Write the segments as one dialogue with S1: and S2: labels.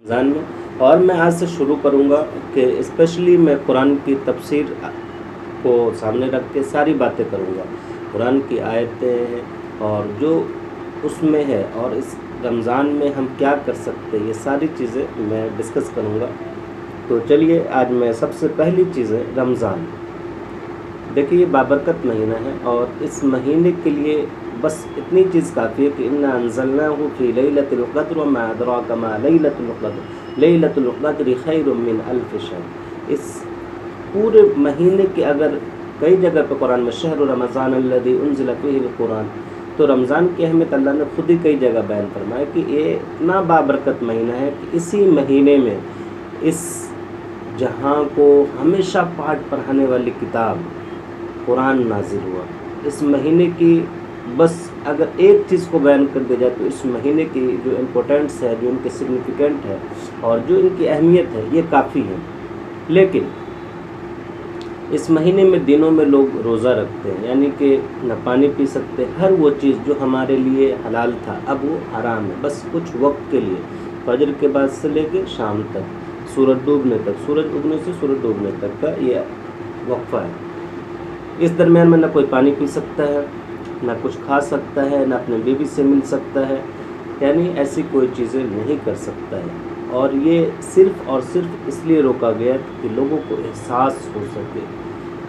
S1: رمضان میں، اور میں آج سے شروع کروں گا کہ اسپیشلی میں قرآن کی تفسیر کو سامنے رکھ کے ساری باتیں کروں گا، قرآن کی آیتیں ہیں اور جو اس میں ہے، اور اس رمضان میں ہم کیا کر سکتے ہیں، یہ ساری چیزیں میں ڈسکس کروں گا۔ تو چلیے، آج میں سب سے پہلی چیز ہے رمضان۔ دیکھیے، یہ بابرکت مہینہ ہے، اور اس مہینے کے لیے بس اتنی چیز کافی ہے کہ انا انزلناہ فی لیلۃ القدر وما ادراک ما لیلۃ القدر لیلۃ القدر خیر من الف شہر۔ اس پورے مہینے کے اگر کئی جگہ پہ قرآن میں شہر رمضان الذی انزل فیہ القرآن، تو رمضان کی اہمیت اللہ نے خود ہی کئی جگہ بیان فرمایا کہ یہ اتنا بابرکت مہینہ ہے کہ اسی مہینے میں اس جہاں کو ہمیشہ پاٹ پڑھانے والی کتاب قرآن نازل ہوا۔ اس مہینے کی بس اگر ایک چیز کو بیان کر دیا جائے تو اس مہینے کی جو امپورٹنس ہے، جو ان کے سگنیفیکنٹ ہے اور جو ان کی اہمیت ہے، یہ کافی ہے۔ لیکن اس مہینے میں دنوں میں لوگ روزہ رکھتے ہیں، یعنی کہ نہ پانی پی سکتے، ہر وہ چیز جو ہمارے لیے حلال تھا اب وہ حرام ہے، بس کچھ وقت کے لیے، فجر کے بعد سے لے کے شام تک، سورج ڈوبنے تک، سورج اگنے سے سورج ڈوبنے تک کا یہ وقفہ ہے۔ اس درمیان میں نہ کوئی پانی پی سکتا ہے، نہ کچھ کھا سکتا ہے، نہ اپنے بیوی سے مل سکتا ہے، یعنی ایسی کوئی چیزیں نہیں کر سکتا ہے۔ اور یہ صرف اور صرف اس لیے روکا گیا کہ لوگوں کو احساس ہو سکے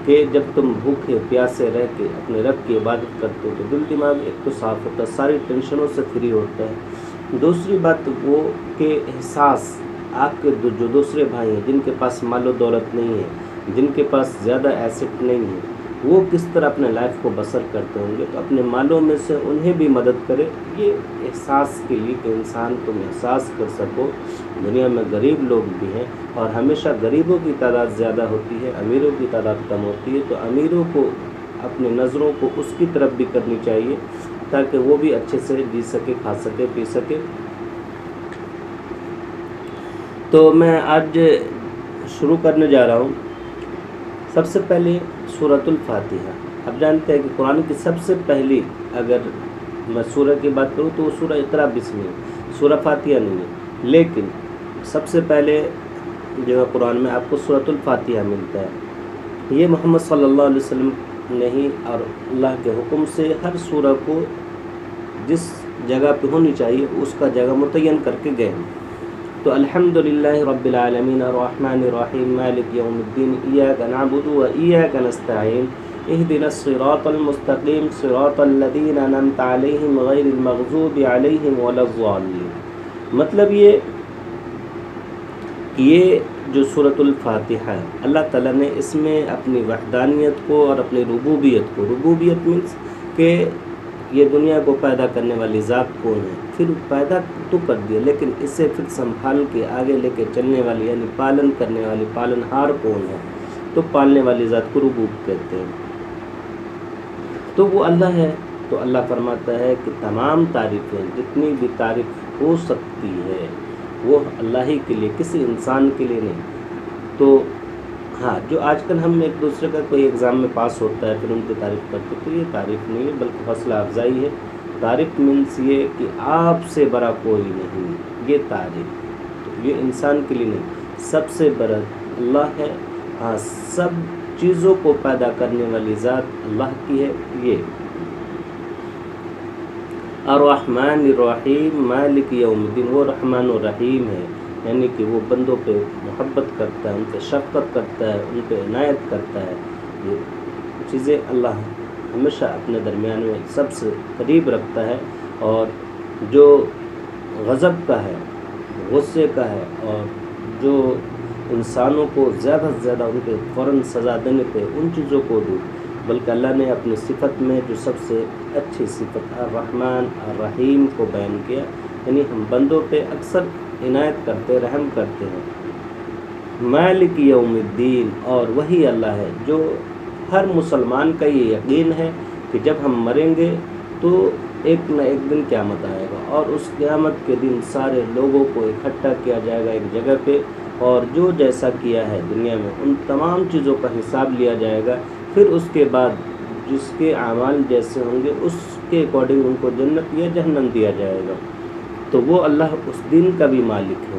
S1: کہ جب تم بھوکے پیاسے رہ کے اپنے رب کی عبادت کرتے ہو تو دل دماغ ایک تو صاف ہوتا ہے، ساری ٹینشنوں سے فری ہوتا ہے۔ دوسری بات وہ کہ احساس آپ کے جو دوسرے بھائی ہیں جن کے پاس مال و دولت نہیں ہے، جن کے پاس زیادہ ایسٹ نہیں ہے، وہ کس طرح اپنے لائف کو بسر کرتے ہوں گے، تو اپنے مالوں میں سے انہیں بھی مدد کرے، یہ احساس کے لیے کہ انسان تم احساس کر سکو۔ دنیا میں غریب لوگ بھی ہیں، اور ہمیشہ غریبوں کی تعداد زیادہ ہوتی ہے، امیروں کی تعداد کم ہوتی ہے، تو امیروں کو اپنی نظروں کو اس کی طرف بھی کرنی چاہیے تاکہ وہ بھی اچھے سے جی سکے، کھا سکے، پی سکے۔ تو میں آج شروع کرنے جا رہا ہوں سب سے پہلے سورۃ الفاتحہ۔ اب جانتے ہیں کہ قرآن کی سب سے پہلی اگر میں سورہ کی بات کروں تو وہ سورہ اقرا بسم ہے، سورہ فاتحہ نہیں ہے، لیکن سب سے پہلے جو ہے قرآن میں آپ کو سورۃ الفاتحہ ملتا ہے۔ یہ محمد صلی اللہ علیہ وسلم نے ہی اور اللہ کے حکم سے ہر سورہ کو جس جگہ پہ ہونی چاہیے اس کا جگہ متعین کر کے گئے ہیں۔ تو الحمدللہ رب العالمین الرحمن الرحیم مالک یوم الدین ایاک نعبد و ایاک نستعین اہدنا الصراط المستقیم صراط الذین انعمت علیہم غیر المغضوب علیہم ولا الضالین۔ مطلب یہ جو سورۃ الفاتحہ ہے، اللہ تعالیٰ نے اس میں اپنی وحدانیت کو اور اپنی ربوبیت مینس کہ یہ دنیا کو پیدا کرنے والی ذات کون ہے، پھر پیدا تو کر دیا لیکن اسے پھر سنبھال کے آگے لے کے چلنے والی یعنی پالن کرنے والی پالن ہار کون ہے، تو پالنے والی ذات کو ربوب کہتے ہیں۔ تو وہ اللہ ہے، تو اللہ فرماتا ہے کہ تمام تعریفیں جتنی بھی تعریف ہو سکتی ہے وہ اللہ ہی کے لیے، کسی انسان کے لیے نہیں۔ تو ہاں، جو آج کل ہم ایک دوسرے کا کوئی ایگزام میں پاس ہوتا ہے پھر ان کی تعریف کرتے، تو یہ تعریف نہیں ہے بلکہ حوصلہ افزائی ہے۔ تعریف مینس یہ کہ آپ سے بڑا کوئی نہیں، یہ تعریف، تو یہ انسان کے لیے نہیں، سب سے بڑا اللہ ہے۔ ہاں، سب چیزوں کو پیدا کرنے والی ذات اللہ کی ہے۔ یہ الرحمن الرحیم مالک یوم الدین، وہ رحمان و رحیم ہے، یعنی کہ وہ بندوں پہ محبت کرتا ہے، ان پہ شفقت کرتا ہے، ان پہ عنایت کرتا ہے۔ یہ چیزیں اللہ ہمیشہ اپنے درمیان میں سب سے قریب رکھتا ہے، اور جو غضب کا ہے، غصے کا ہے، اور جو انسانوں کو زیادہ سے زیادہ ان کے فوراً سزا دینے پہ ان چیزوں کو دور، بلکہ اللہ نے اپنی صفت میں جو سب سے اچھی صفت الرحمن الرحیم کو بیان کیا، یعنی ہم بندوں پہ اکثر عنایت کرتے، رحم کرتے ہیں۔ مالک یوم الدین، اور وہی اللہ ہے جو ہر مسلمان کا یہ یقین ہے کہ جب ہم مریں گے تو ایک نہ ایک دن قیامت آئے گا، اور اس قیامت کے دن سارے لوگوں کو اکٹھا کیا جائے گا ایک جگہ پہ، اور جو جیسا کیا ہے دنیا میں ان تمام چیزوں کا حساب لیا جائے گا۔ پھر اس کے بعد جس کے اعمال جیسے ہوں گے اس کے اکارڈنگ ان کو جنت یا جہنم دیا جائے گا۔ تو وہ اللہ اس دن کا بھی مالک ہے،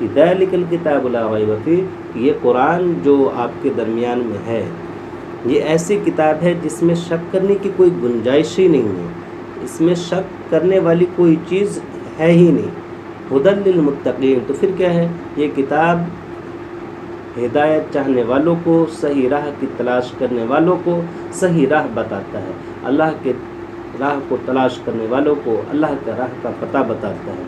S1: کہ ذالک الکتاب لا ریب فیہ، یہ قرآن جو آپ کے درمیان میں ہے یہ ایسی کتاب ہے جس میں شک کرنے کی کوئی گنجائش ہی نہیں ہے، اس میں شک کرنے والی کوئی چیز ہے ہی نہیں۔ ھدی للمتقین، تو پھر کیا ہے؟ یہ کتاب ہدایت چاہنے والوں کو، صحیح راہ کی تلاش کرنے والوں کو صحیح راہ بتاتا ہے، اللہ کے راہ کو تلاش کرنے والوں کو اللہ کے راہ کا پتہ بتاتا ہے۔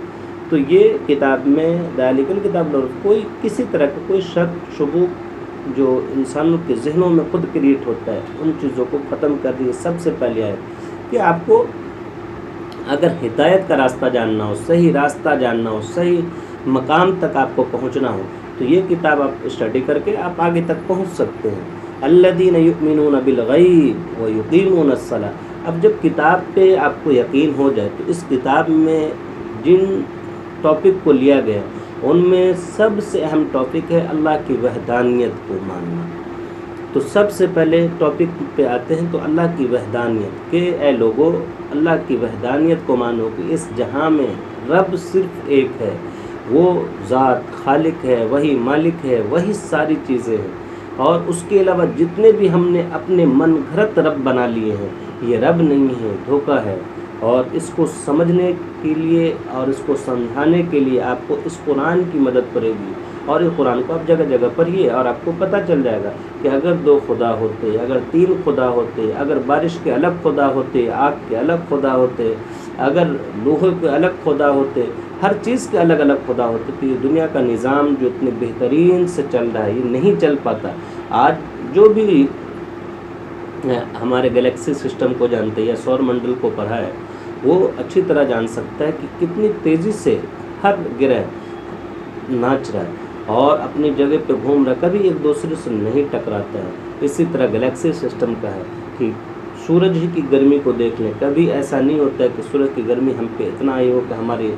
S1: تو یہ کتاب میں ذالک الکتاب کوئی کسی طرح کا کوئی شک شبوہ جو انسانوں کے ذہنوں میں خود کریٹ ہوتا ہے ان چیزوں کو ختم کر دی۔ سب سے پہلے ہے کہ آپ کو اگر ہدایت کا راستہ جاننا ہو، صحیح راستہ جاننا ہو، صحیح مقام تک آپ کو پہنچنا ہو تو یہ کتاب آپ اسٹڈی کر کے آپ آگے تک پہنچ سکتے ہیں۔ الذین یؤمنون بالغیب ویقیمون الصلاۃ، اب جب کتاب پہ آپ کو یقین ہو جائے تو اس کتاب میں جن ٹاپک کو لیا گیا ان میں سب سے اہم ٹاپک ہے اللہ کی وحدانیت کو ماننا۔ تو سب سے پہلے ٹاپک پہ آتے ہیں تو اللہ کی وحدانیت، کہ اے لوگو اللہ کی وحدانیت کو مانو کہ اس جہاں میں رب صرف ایک ہے، وہ ذات خالق ہے، وہی مالک ہے، وہی ساری چیزیں ہیں، اور اس کے علاوہ جتنے بھی ہم نے اپنے من گھڑت رب بنا لیے ہیں یہ رب نہیں ہے، دھوکہ ہے۔ اور اس کو سمجھنے کے لیے اور اس کو سمجھانے کے لیے آپ کو اس قرآن کی مدد پڑے گی، اور اس قرآن کو آپ جگہ جگہ پڑھیے اور آپ کو پتہ چل جائے گا کہ اگر 2 خدا ہوتے، اگر 3 خدا ہوتے، اگر بارش کے الگ خدا ہوتے، آگ کے الگ خدا ہوتے، اگر لوہے کے الگ خدا ہوتے، ہر چیز کے الگ الگ خدا ہوتے، تو یہ دنیا کا نظام جو اتنے بہترین سے چل رہا ہے یہ نہیں چل پاتا۔ آج جو بھی ہمارے گلیکسی سسٹم کو جانتے ہیں یا سور منڈل کو پڑھا ہے وہ اچھی طرح جان سکتا ہے کہ کتنی تیزی سے ہر گرہ ناچ رہا ہے اور اپنی جگہ پہ گھوم رہا ہے، کبھی ایک دوسرے سے نہیں ٹکراتا ہے۔ اسی طرح گلیکسی سسٹم کا ہے کہ سورج ہی کی گرمی کو دیکھ لیں، کبھی ایسا نہیں ہوتا ہے کہ سورج کی گرمی ہم پہ اتنا آئی ہو کہ ہماری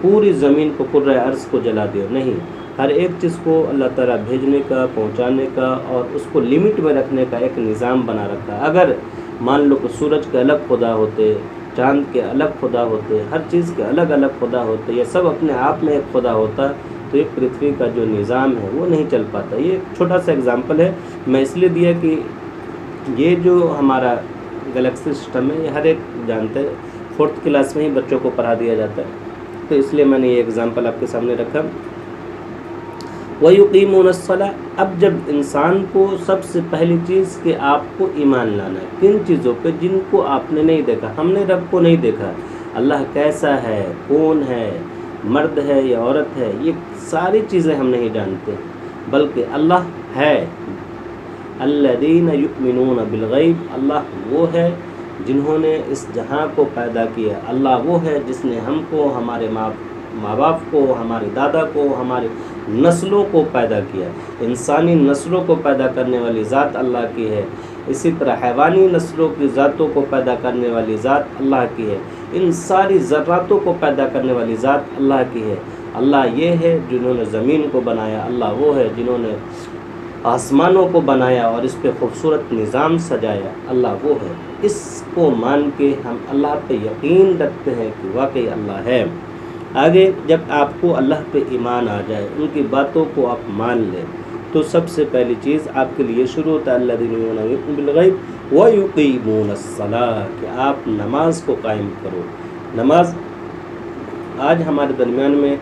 S1: پوری زمین کو کرۂ ارض کو جلا دے، نہیں۔ ہر ایک چیز کو اللہ تعالیٰ بھیجنے کا، پہنچانے کا اور اس کو لمٹ میں رکھنے کا ایک نظام بنا رکھا ہے۔ اگر مان لو کہ سورج کے الگ خدا ہوتے، چاند کے الگ خدا ہوتے، ہر چیز کے الگ الگ خدا ہوتے، یہ سب اپنے آپ میں ایک خدا ہوتا تو یہ پرتھوی کا جو نظام ہے وہ نہیں چل پاتا۔ یہ ایک چھوٹا سا اگزامپل ہے میں اس لیے دیا کہ یہ جو ہمارا گلیکسی سسٹم ہے یہ ہر ایک جانتے ہیں، 4th کلاس میں ہی بچوں کو پڑھا دیا جاتا ہے، تو اس لیے میں نے یہ اگزامپل آپ کے سامنے رکھا۔ وَيُقِيمُونَ الصَّلَاةَ، اب جب انسان کو سب سے پہلی چیز کہ آپ کو ایمان لانا ہے کن چیزوں پہ جن کو آپ نے نہیں دیکھا، ہم نے رب کو نہیں دیکھا، اللہ کیسا ہے، کون ہے، مرد ہے یا عورت ہے، یہ ساری چیزیں ہم نہیں جانتے، بلکہ اللہ ہے۔ الذین یؤمنون بالغیب، اللہ وہ ہے جنہوں نے اس جہاں کو پیدا کیا، اللہ وہ ہے جس نے ہم کو، ہمارے ماں باپ کو، ہمارے دادا کو، ہمارے نسلوں کو پیدا کیا۔ انسانی نسلوں کو پیدا کرنے والی ذات اللہ کی ہے، اسی طرح حیوانی نسلوں کی ذاتوں کو پیدا کرنے والی ذات اللہ کی ہے، ان ساری ذراتوں کو پیدا کرنے والی ذات اللہ کی ہے۔ اللہ یہ ہے جنہوں نے زمین کو بنایا، اللہ وہ ہے جنہوں نے آسمانوں کو بنایا اور اس پہ خوبصورت نظام سجایا، اللہ وہ ہے۔ اس کو مان کے ہم اللہ پہ یقین رکھتے ہیں کہ واقعی اللہ ہے۔ آگے جب آپ کو اللہ پہ ایمان آ جائے، ان کی باتوں کو آپ مان لیں، تو سب سے پہلی چیز آپ کے لیے شروع ہوتا ہے الذین یؤمنون بالغیب ویقیمون الصلاۃ، کہ آپ نماز کو قائم کرو۔ نماز آج ہمارے درمیان میں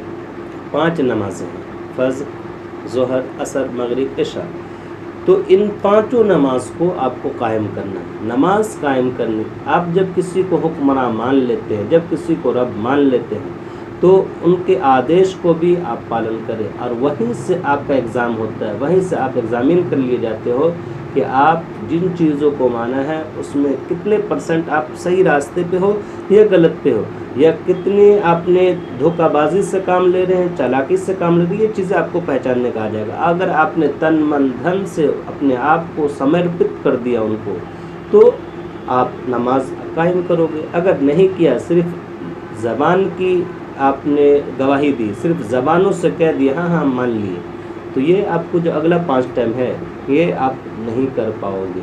S1: 5 نمازیں ہیں، فرض، ظہر، عصر، مغرب، عشاء، تو ان 5 نماز کو آپ کو قائم کرنا ہے۔ نماز قائم کرنے، آپ جب کسی کو حکمراں مان لیتے ہیں، جب کسی کو رب مان لیتے ہیں تو ان کے آدیش کو بھی آپ پالن کریں، اور وہیں سے آپ کا ایگزام ہوتا ہے، وہیں سے آپ ایگزامین کر لیے جاتے ہو کہ آپ جن چیزوں کو مانا ہے اس میں کتنے % آپ صحیح راستے پہ ہو یا غلط پہ ہو، یا کتنی آپ نے دھوکہ بازی سے کام لے رہے ہیں، چالاکی سے کام لے رہے ہیں، یہ چیزیں آپ کو پہچاننے کا آ جائے گا۔ اگر آپ نے تن من دھن سے اپنے آپ کو سمرپت کر دیا ان کو تو آپ نماز قائم کرو گے۔ اگر نہیں کیا، صرف زبان کی آپ نے گواہی دی، صرف زبانوں سے کہہ دیا ہاں ہاں مان لیے، تو یہ آپ کو جو اگلا 5 ٹائم ہے یہ آپ نہیں کر پاؤ گے۔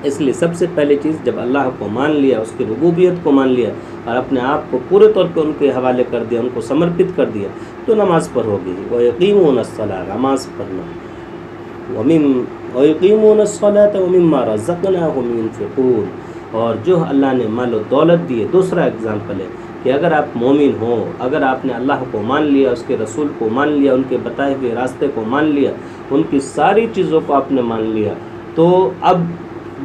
S1: اس لیے سب سے پہلی چیز جب اللہ کو مان لیا، اس کی ربوبیت کو مان لیا اور اپنے آپ کو پورے طور پہ ان کے حوالے کر دیا، ان کو سمرپت کر دیا، تو نماز پڑھوگی. وَيُقِيمُونَ الصَّلَاةَ، نماز پڑھنا. وَيُقِيمُونَ الصَّلَاةَ وَمِمَّا رَزَقْنَاهُمْ يُنْفِقُونَ. اور جو اللہ نے مال و دولت دیے، دوسرا اگزامپل ہے کہ اگر آپ مومن ہو، اگر آپ نے اللہ کو مان لیا، اس کے رسول کو مان لیا، ان کے بتائے ہوئے راستے کو مان لیا، ان کی ساری چیزوں کو آپ نے مان لیا، تو اب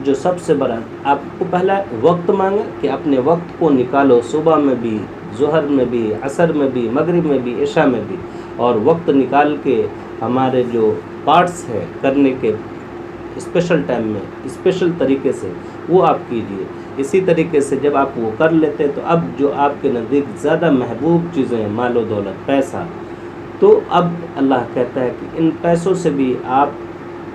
S1: جو سب سے بڑا آپ کو پہلا وقت مانگا کہ اپنے وقت کو نکالو، صبح میں بھی، ظہر میں بھی، عصر میں بھی، مغرب میں بھی، عشاء میں بھی، اور وقت نکال کے ہمارے جو پارٹس ہے کرنے کے اسپیشل ٹائم میں اسپیشل طریقے سے وہ آپ کیجئے. اسی طریقے سے جب آپ وہ کر لیتے تو اب جو آپ کے نزدیک زیادہ محبوب چیزیں ہیں، مال و دولت، پیسہ، تو اب اللہ کہتا ہے کہ ان پیسوں سے بھی آپ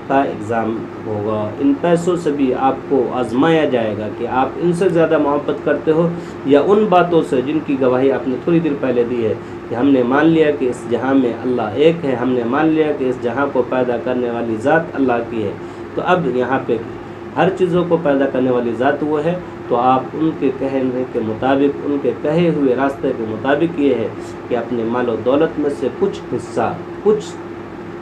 S1: کا ایگزام ہوگا، ان پیسوں سے بھی آپ کو آزمایا جائے گا کہ آپ ان سے زیادہ محبت کرتے ہو یا ان باتوں سے جن کی گواہی آپ نے تھوڑی دیر پہلے دی ہے کہ ہم نے مان لیا کہ اس جہاں میں اللہ ایک ہے، ہم نے مان لیا کہ اس جہاں کو پیدا کرنے والی ذات اللہ کی ہے. تو اب یہاں پہ ہر چیزوں کو پیدا کرنے والی ذات وہ ہے، تو آپ ان کے کہنے کے مطابق، ان کے کہے ہوئے راستے کے مطابق یہ ہے کہ اپنے مال و دولت میں سے کچھ حصہ، کچھ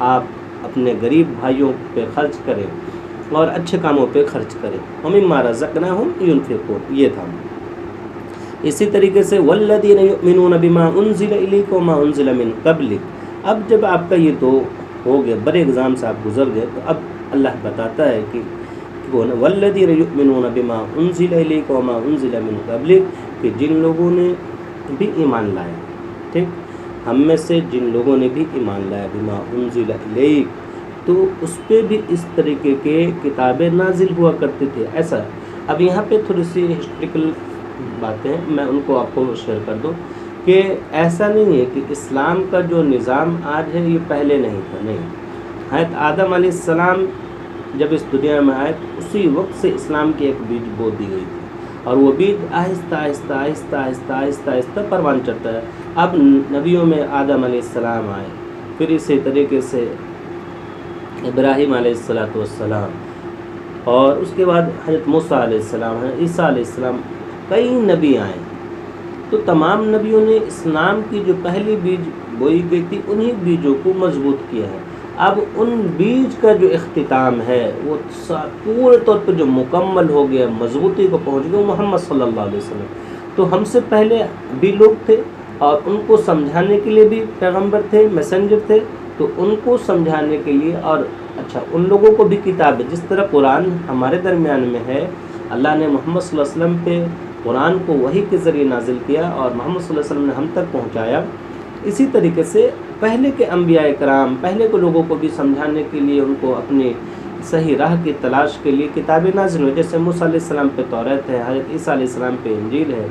S1: آپ اپنے غریب بھائیوں پہ خرچ کریں اور اچھے کاموں پہ خرچ کریں. وَمِمَّا رَزَقْنَاهُمْ يُنْفِقُونَ، یہ تھا. اسی طریقے سے وَالَّذِينَ يُؤْمِنُونَ بِمَا أُنزِلَ إِلَيْكَ وَمَا أُنزِلَ مِن قَبْلِكَ. اب جب آپ کا یہ دو ہو گئے، بڑے ایگزام سے آپ گزر گئے، تو اب اللہ بتاتا ہے کہ وَالَّذِينَ يُؤْمِنُونَ بِمَا أُنزِلَ إِلَيْكَ وَمَا أُنزِلَ مِن قَبْلِكَ، کہ جن لوگوں نے بھی ایمان لایا، ٹھیک، ہم میں سے جن لوگوں نے بھی ایمان لایا، بِمَا أُنزِلَ إِلَيْكَ، تو اس پہ بھی اس طریقے کے کتابیں نازل ہوا کرتے تھے. ایسا اب یہاں پہ تھوڑی سی ہسٹوریکل باتیں میں ان کو آپ کو شیئر کر دوں کہ ایسا نہیں ہے کہ اسلام کا جو نظام آج ہے یہ پہلے نہیں تھا. نہیں، حضرت آدم علیہ السلام جب اس دنیا میں آئے تو اسی وقت سے اسلام کی ایک بیج بو دی گئی تھی، اور وہ بیج آہستہ آہستہ آہستہ آہستہ آہستہ آہستہ پروان چڑھتا ہے. اب نبیوں میں آدم علیہ السلام آئے، پھر اسی طریقے سے ابراہیم علیہ السلام، اور اس کے بعد حضرت موسیٰ علیہ السلام ہیں، عیسیٰ علیہ السلام، کئی نبی آئے. تو تمام نبیوں نے اسلام کی جو پہلی بیج بوئی گئی تھی انہی بیجوں کو مضبوط کیا ہے. اب ان بیج کا جو اختتام ہے وہ پورے طور پر جو مکمل ہو گیا، مضبوطی کو پہنچ گیا، محمد صلی اللہ علیہ وسلم. تو ہم سے پہلے بھی لوگ تھے اور ان کو سمجھانے کے لیے بھی پیغمبر تھے، میسنجر تھے، تو ان کو سمجھانے کے لیے، اور اچھا ان لوگوں کو بھی کتاب ہے. جس طرح قرآن ہمارے درمیان میں ہے، اللہ نے محمد صلی اللہ علیہ وسلم پہ قرآن کو وحی کے ذریعے نازل کیا اور محمد صلی اللہ علیہ وسلم نے ہم تک پہنچایا. اسی طریقے سے پہلے کے انبیاء کرام، پہلے کے لوگوں کو بھی سمجھانے کے لیے، ان کو اپنی صحیح راہ کی تلاش کے لیے کتابیں نازل ہوئی. جیسے موسیٰ علیہ السلام پہ توریت ہے، حضرت عیسیٰ علیہ السلام پہ انجیل ہے،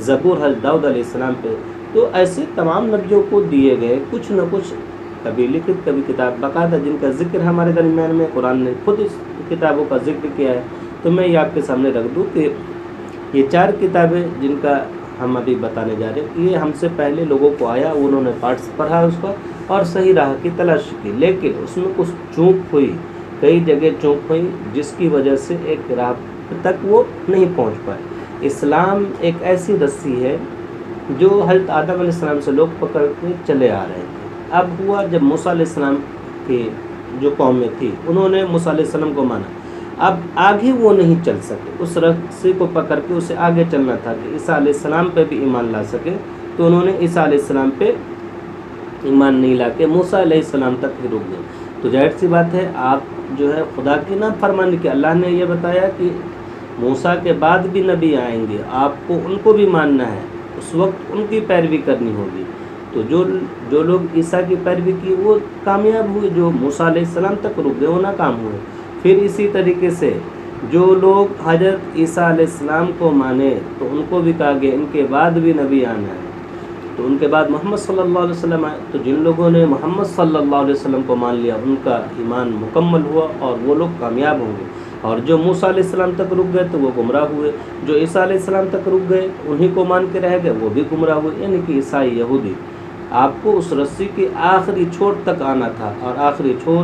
S1: زبور حضرت داؤد علیہ السلام پہ. تو ایسے تمام نبیوں کو دیے گئے کچھ نہ کچھ، کبھی لکھت کبھی کتاب باقاعدہ، جن کا ذکر ہمارے درمیان میں قرآن نے خود اس کتابوں کا ذکر کیا ہے. تو میں یہ آپ کے سامنے رکھ دوں کہ یہ 4 کتابیں جن کا ہم ابھی بتانے جا رہے ہیں، یہ ہم سے پہلے لوگوں کو آیا، انہوں نے پارٹس پڑھا اس کا اور صحیح راہ کی تلاش کی، لیکن اس میں کچھ چونک ہوئی، کئی جگہ چونک ہوئی، جس کی وجہ سے ایک راہ تک وہ نہیں پہنچ پائے. اسلام ایک ایسی رسی ہے جو حضرت آدم علیہ السلام سے لوگ پکڑ کے چلے آ رہے تھے. اب ہوا جب موسیٰ علیہ السلام کی جو قومیں تھی انہوں نے موسیٰ علیہ السلام کو مانا، اب آگے وہ نہیں چل سکے، اس رسی کو پکڑ کے اسے آگے چلنا تھا کہ عیسیٰ علیہ السلام پہ بھی ایمان لا سکے. تو انہوں نے عیسیٰ علیہ السلام پہ ایمان نہیں لا کے موسیٰ علیہ السلام تک ہی رک گئے. تو ظاہر سی بات ہے آپ جو ہے خدا کی نافرمانی کی، اللہ نے یہ بتایا کہ موسیٰ کے بعد بھی نبی آئیں گے، آپ کو ان کو بھی ماننا ہے، اس وقت ان کی پیروی کرنی ہوگی. تو جو لوگ عیسیٰ کی پیروی کی وہ کامیاب ہوئے، جو موسیٰ علیہ السلام تک رک گئے وہ ناکام ہوئے. پھر اسی طریقے سے جو لوگ حضرت عیسیٰ علیہ السلام کو مانے تو ان کو بھی کہا گیا ان کے بعد بھی نبی آنا ہے. تو ان کے بعد محمد صلی اللہ علیہ وسلم آئے. تو جن لوگوں نے محمد صلی اللہ علیہ وسلم کو مان لیا ان کا ایمان مکمل ہوا اور وہ لوگ کامیاب ہوں گے. اور جو موسیٰ علیہ السلام تک رک گئے تو وہ گمراہ ہوئے، جو عیسیٰ علیہ السلام تک رک گئے انہی کو مان کے رہ گئے وہ بھی گمراہ ہوئے. یعنی کہ عیسائی یہودی، آپ کو اس رسی کے آخری چھوڑ تک آنا تھا، اور آخری چھوڑ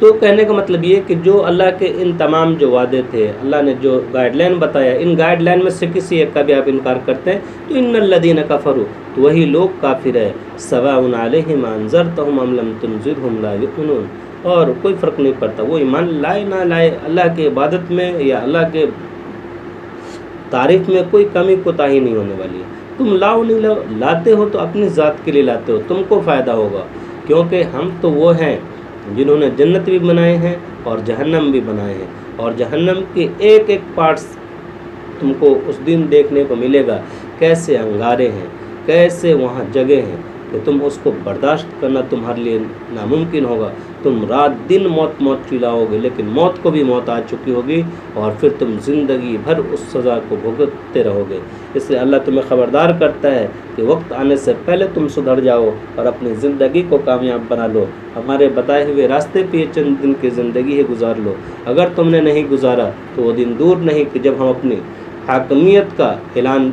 S1: تو کہنے کا مطلب یہ کہ جو اللہ کے ان تمام جو وعدے تھے، اللہ نے جو گائیڈ لائن بتایا، ان گائیڈ لائن میں سے کسی ایک کا بھی آپ انکار کرتے ہیں تو ان الذین کفروا، تو وہی لوگ کافر ہے، سواء علیہم انذرتہم ام لم تنذرہم لا یؤمنون، اور کوئی فرق نہیں پڑتا وہ ایمان لائے نہ لائے، اللہ کے عبادت میں یا اللہ کے تعریف میں کوئی کمی کوتاہی نہیں ہونے والی ہے۔ تم لاؤ نہیں لاؤ، لاتے ہو تو اپنی ذات کے لیے لاتے ہو، تم کو فائدہ ہوگا، کیونکہ ہم تو وہ ہیں جنہوں نے جنت بھی بنائے ہیں اور جہنم بھی بنائے ہیں، اور جہنم کے ایک ایک پارٹس تم کو اس دن دیکھنے کو ملے گا، کیسے انگارے ہیں، کیسے وہاں جگہ ہیں کہ تم اس کو برداشت کرنا تمہارے لیے ناممکن ہوگا۔ تم رات دن موت موت چلاؤ گے، لیکن موت کو بھی موت آ چکی ہوگی، اور پھر تم زندگی بھر اس سزا کو بھگتتے رہو گے۔ اس لیے اللہ تمہیں خبردار کرتا ہے کہ وقت آنے سے پہلے تم سدھر جاؤ اور اپنی زندگی کو کامیاب بنا لو، ہمارے بتائے ہوئے راستے پہ یہ چند دن کی زندگی ہے گزار لو۔ اگر تم نے نہیں گزارا تو وہ دن دور نہیں کہ جب ہم اپنی حاکمیت کا اعلان،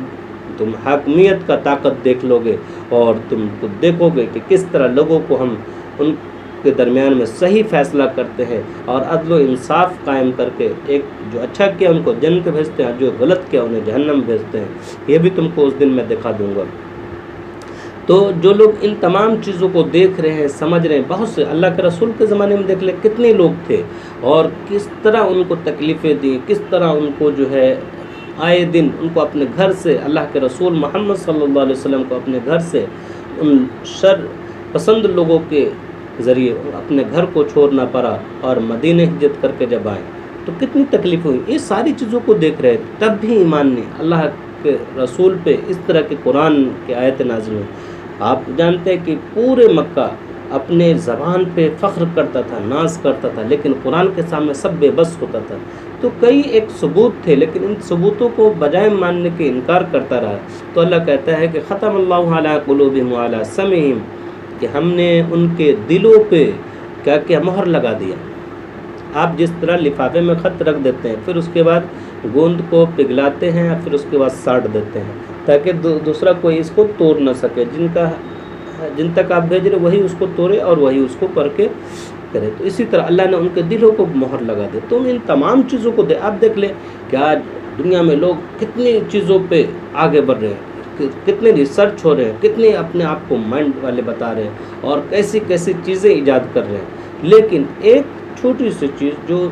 S1: تم حاکمیت کا طاقت دیکھ لو گے، اور تم کو دیکھو گے کہ کس طرح لوگوں کو ہم ان کے درمیان میں صحیح فیصلہ کرتے ہیں اور عدل و انصاف قائم کر کے، ایک جو اچھا کیا ان کو جنت بھیجتے ہیں، جو غلط کیا انہیں جہنم بھیجتے ہیں۔ یہ بھی تم کو اس دن میں دکھا دوں گا۔ تو جو لوگ ان تمام چیزوں کو دیکھ رہے ہیں، سمجھ رہے ہیں، بہت سے اللہ کے رسول کے زمانے میں دیکھ لیں کتنے لوگ تھے اور کس طرح ان کو تکلیفیں دی، کس طرح ان کو جو ہے آئے دن ان کو اپنے گھر سے، اللہ کے رسول محمد صلی اللہ علیہ وسلم کو اپنے گھر سے ان شر پسند لوگوں کے ذریعے اپنے گھر کو چھوڑنا پڑا، اور مدینہ ہجرت کر کے جب آئے تو کتنی تکلیف ہوئی۔ یہ ساری چیزوں کو دیکھ رہے تب بھی ایمان نہیں، اللہ کے رسول پہ اس طرح کے قرآن کے آیت نازل ہوئی۔ آپ جانتے ہیں کہ پورے مکہ اپنے زبان پہ فخر کرتا تھا، ناز کرتا تھا، لیکن قرآن کے سامنے سب بے بس ہوتا تھا۔ تو کئی ایک ثبوت تھے، لیکن ان ثبوتوں کو بجائے ماننے کے انکار کرتا رہا، تو اللہ کہتا ہے کہ ختم اللہ علی قلوبہم وعلی سمعہم، کہ ہم نے ان کے دلوں پہ کیا کیا، مہر لگا دیا۔ آپ جس طرح لفافے میں خط رکھ دیتے ہیں، پھر اس کے بعد گوند کو پگھلاتے ہیں، پھر اس کے بعد ساڑ دیتے ہیں تاکہ دوسرا کوئی اس کو توڑ نہ سکے، جن تک آپ بھیج رہے وہی اس کو توڑے اور وہی اس کو پڑھ کے کرے۔ تو اسی طرح اللہ نے ان کے دلوں کو مہر لگا دے۔ تو ان تمام چیزوں کو آپ دیکھ لیں کہ آج دنیا میں لوگ کتنی چیزوں پہ آگے بڑھ رہے ہیں، کتنے ریسرچ ہو رہے ہیں، کتنے اپنے آپ کو مائنڈ والے بتا رہے ہیں، اور کیسی کیسی چیزیں ایجاد کر رہے ہیں، لیکن ایک چھوٹی سی چیز جو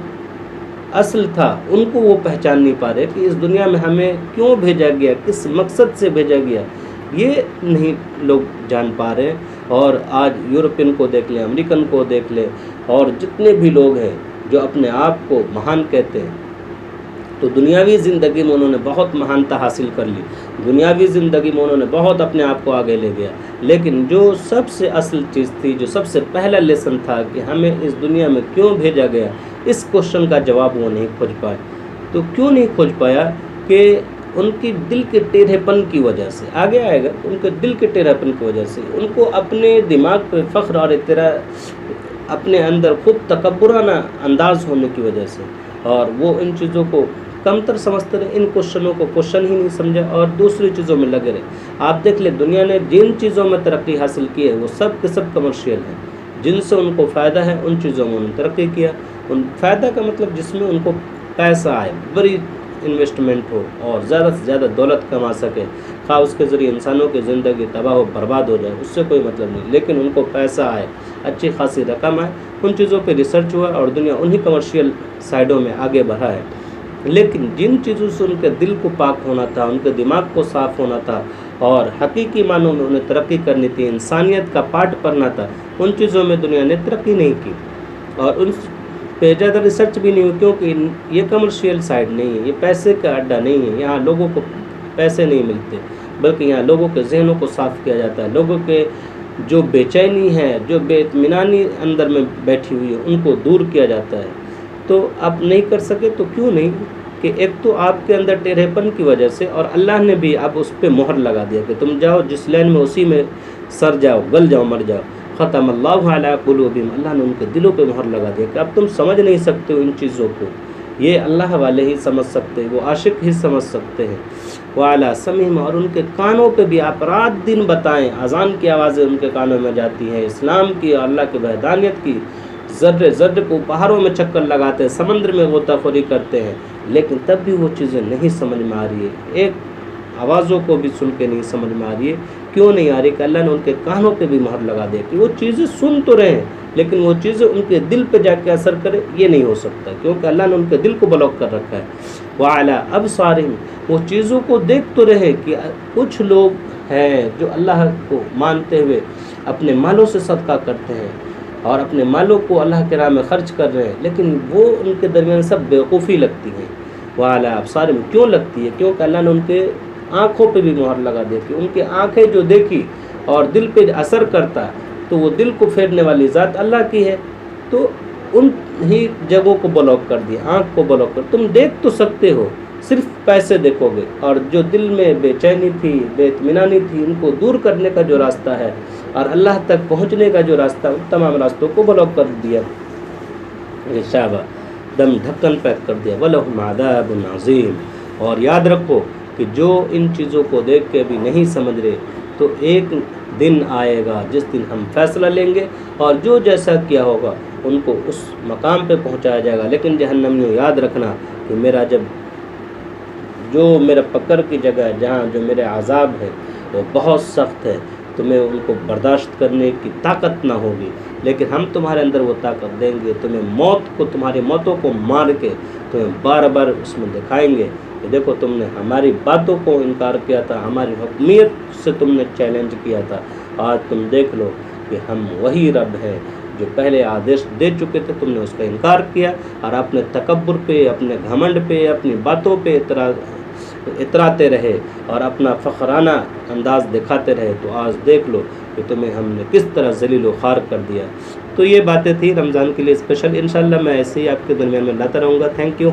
S1: اصل تھا ان کو وہ پہچان نہیں پا رہے کہ اس دنیا میں ہمیں کیوں بھیجا گیا، کس مقصد سے بھیجا گیا، یہ نہیں لوگ جان پا رہے۔ اور آج یورپین کو دیکھ لیں، امریکن کو دیکھ لیں، اور جتنے بھی لوگ ہیں جو اپنے آپ کو مہان کہتے ہیں، تو دنیاوی زندگی میں انہوں نے بہت مہانتا حاصل کر لی، دنیاوی زندگی میں انہوں نے بہت اپنے آپ کو آگے لے گیا، لیکن جو سب سے اصل چیز تھی، جو سب سے پہلا لیسن تھا کہ ہمیں اس دنیا میں کیوں بھیجا گیا، اس کوشچن کا جواب وہ نہیں کھوج پائے۔ تو کیوں نہیں کھوج پایا؟ کہ ان کی دل کے ٹیڑھے پن کی وجہ سے، آگے آئے گا، ان کے دل کے ٹیڑھے پن کی وجہ سے، ان کو اپنے دماغ پہ فخر اور اپنے اندر خوب تکبرانہ انداز ہونے کی وجہ سے، اور وہ ان چیزوں کو کمتر سمجھتے رہے، ان کوشچنوں کو کوشچن ہی نہیں سمجھا اور دوسری چیزوں میں لگے رہے۔ آپ دیکھ لیں دنیا نے جن چیزوں میں ترقی حاصل کی ہے وہ سب کے سب کمرشیل ہیں، جن سے ان کو فائدہ ہے ان چیزوں میں انہوں نے ترقی کیا۔ ان فائدہ کا مطلب جس میں ان کو پیسہ آئے، بڑی انویسٹمنٹ ہو اور زیادہ سے زیادہ دولت کما سکے، خواہ اس کے ذریعے انسانوں کی زندگی تباہ و برباد ہو جائے، اس سے کوئی مطلب نہیں، لیکن ان کو پیسہ آئے، اچھی خاصی رقم آئے، ان چیزوں پہ ریسرچ ہوا اور دنیا انہی کمرشیل سائڈوں میں آگے بڑھا ہے۔ لیکن جن چیزوں سے ان کے دل کو پاک ہونا تھا، ان کے دماغ کو صاف ہونا تھا اور حقیقی معنوں میں انہیں ترقی کرنی تھی، انسانیت کا پاٹ پڑھنا تھا، ان چیزوں میں دنیا نے ترقی نہیں کی اور ان پہ زیادہ ریسرچ بھی نہیں ہوئی، کیونکہ یہ کمرشیل سائڈ نہیں ہے، یہ پیسے کا اڈا نہیں ہے، یہاں لوگوں کو پیسے نہیں ملتے، بلکہ یہاں لوگوں کے ذہنوں کو صاف کیا جاتا ہے، لوگوں کے جو بے چینی ہے، جو بے اطمینانی اندر میں بیٹھی ہوئی ہے، ان کو دور کیا جاتا ہے۔ تو آپ نہیں کر سکے تو کیوں نہیں، کہ ایک تو آپ کے اندر ٹیڑھے پن کی وجہ سے، اور اللہ نے بھی اب اس پہ مہر لگا دیا کہ تم جاؤ جس لائن میں اسی میں سر جاؤ، گل جاؤ، مر جاؤ۔ ختم اللہ علی قلوبہم، اللہ نے ان کے دلوں پہ مہر لگا دیا کہ اب تم سمجھ نہیں سکتے ہو ان چیزوں کو، یہ اللہ والے ہی سمجھ سکتے ہیں، وہ عاشق ہی سمجھ سکتے ہیں۔ وعلی سمعہم، اور ان کے کانوں پہ بھی آپ رات دن بتائیں، اذان کی آوازیں ان کے کانوں میں جاتی ہیں، اسلام کی اور اللہ کی وحدانیت کی ذرے ذرے کو پہاڑوں میں چکر لگاتے ہیں، سمندر میں غوطہ خوری کرتے ہیں، لیکن تب بھی وہ چیزیں نہیں سمجھ میں آ رہی ہے، ایک آوازوں کو بھی سن کے نہیں سمجھ میں آ رہی ہے۔ کیوں نہیں آ رہی؟ کہ اللہ نے ان کے کانوں پہ بھی مہر لگا دی کہ وہ چیزیں سن تو رہے ہیں لیکن وہ چیزیں ان کے دل پہ جا کے اثر کرے، یہ نہیں ہو سکتا، کیونکہ اللہ نے ان کے دل کو بلاک کر رکھا ہے۔ وَعَلَىٰ أَبْصَارِهِمْ، وہ چیزوں کو دیکھ تو رہے کہ کچھ لوگ ہیں جو اللہ کو مانتے ہوئے اپنے مالوں سے صدقہ کرتے ہیں اور اپنے مالوں کو اللہ کے راہ میں خرچ کر رہے ہیں، لیکن وہ ان کے درمیان سب بیوقوفی لگتی ہے۔ وَعَلَىٰ أَبْصَارِهِمْ، کیوں لگتی ہے؟ کیونکہ اللہ نے ان کے آنکھوں پہ بھی مہر لگا دی کہ ان کی آنکھیں جو دیکھی اور دل پہ اثر کرتا تو وہ دل کو پھیرنے والی ذات اللہ کی ہے، تو ان ہی جگہوں کو بلاک کر دیا، آنکھ کو بلاک کر۔ تم دیکھ تو سکتے ہو، صرف پیسے دیکھو گے، اور جو دل میں بے چینی تھی، بے اطمینانی تھی، ان کو دور کرنے کا جو راستہ ہے اور اللہ تک پہنچنے کا جو راستہ، ان تمام راستوں کو بلاک کر دیا، شابہ دم ڈھکن پیک کر دیا۔ وَلَهُمْ عَذَابٌ عَظِيمٌ، اور یاد رکھو کہ جو ان چیزوں کو دیکھ کے بھی نہیں سمجھ رہے، تو ایک دن آئے گا جس دن ہم فیصلہ لیں گے اور جو جیسا کیا ہوگا ان کو اس مقام پہ پہنچایا جائے گا۔ لیکن جہنمیوں یاد رکھنا کہ میرا جو میرا پکڑ کی جگہ ہے، جہاں جو میرے عذاب ہے وہ بہت سخت ہے، تمہیں ان کو برداشت کرنے کی طاقت نہ ہوگی، لیکن ہم تمہارے اندر وہ طاقت دیں گے، تمہیں تمہاری موتوں کو مار کے تمہیں بار بار اس میں دکھائیں گے کہ دیکھو تم نے ہماری باتوں کو انکار کیا تھا، ہماری حکمیت سے تم نے چیلنج کیا تھا، آج تم دیکھ لو کہ ہم وہی رب ہیں جو پہلے آدیش دے چکے تھے، تم نے اس کا انکار کیا اور اپنے تکبر پہ، اپنے گھمنڈ پہ، اپنی باتوں پہ اتراتے رہے اور اپنا فخرانہ انداز دکھاتے رہے، تو آج دیکھ لو کہ تمہیں ہم نے کس طرح ذلیل و خوار کر دیا۔ تو یہ باتیں تھی رمضان کے لیے اسپیشل، انشاءاللہ میں ایسے ہی آپ کے درمیان میں لاتا رہوں گا۔ Thank you.